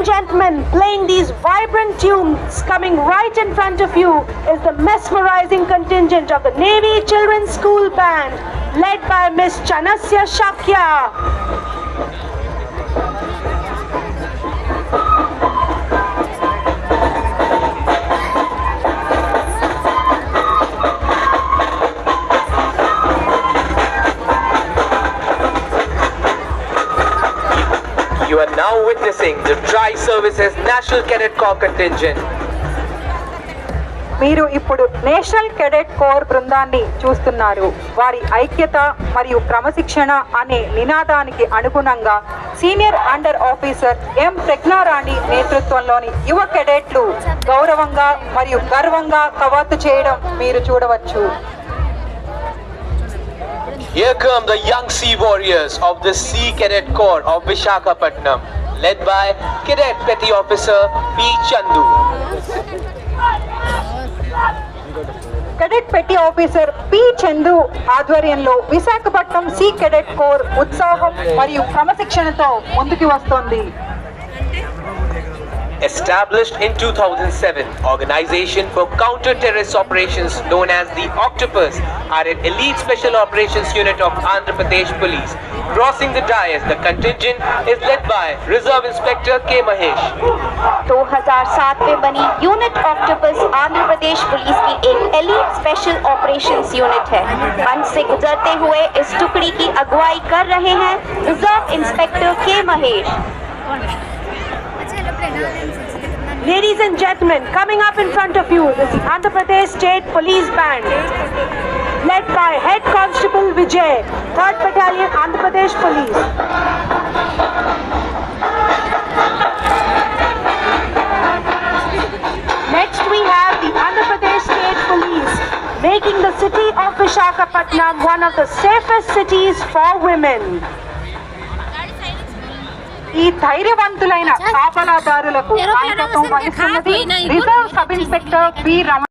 and gentlemen, playing these vibrant tunes coming right in front of you is the mesmerizing contingent of the Navy Children's School Band, led by Miss Chanasya Shakya. You are now witnessing the Tri-Services National Cadet Corps contingent. మీరు ఇప్పుడు national cadet core బృందాన్ని చూస్తున్నారు. వారి ఐక్యత మరియు క్రమశిక్షణ అనే నినాదానికి అనుగుణంగా సీనియర్ అండర్ ఆఫీసర్ ఎం ప్రజ్ఞారాణి నేతృత్వంలోని యువ కెడెట్లు గౌరవంగా మరియు గర్వంగా కవాతు చేయడం మీరు చూడవచ్చు. Here come the young sea warriors of the Sea Cadet Corps of Visakhapatnam, led by Cadet Petty Officer P. Chandu. Cadet పెట్టి ఆఫీసర్ పి చందు ఆధ్వర్యంలో విశాఖపట్నం సీ కెడెట్ కోర్ ఉత్సాహం మరియు క్రమశిక్షణతో ముందుకు వస్తోంది. Established in 2007, Organization for Counter-Terrorist Operations known as the Octopus are an elite special operations unit of Andhra Pradesh Police. Crossing the dais, the contingent is led by Reserve Inspector K. Mahesh. 2007 में बनी unit octopus Andhra Pradesh police की एक elite special operations unit है. मंच से गुजरते हुए इस टुकड़ी की अगुवाई कर रहे हैं रिजर्व इंस्पेक्टर के Mahesh. Ladies and gentlemen, coming up in front of you is the Andhra Pradesh State Police Band, led by Head Constable Vijay, 3rd Battalion Andhra Pradesh Police. Next we have the Andhra Pradesh State Police, making the city of Visakhapatnam one of the safest cities for women. ఈ ధైర్యవంతులైన కాపలాదారులకు నాయకత్వం వహిస్తున్నది reserve sub inspector P Ramana.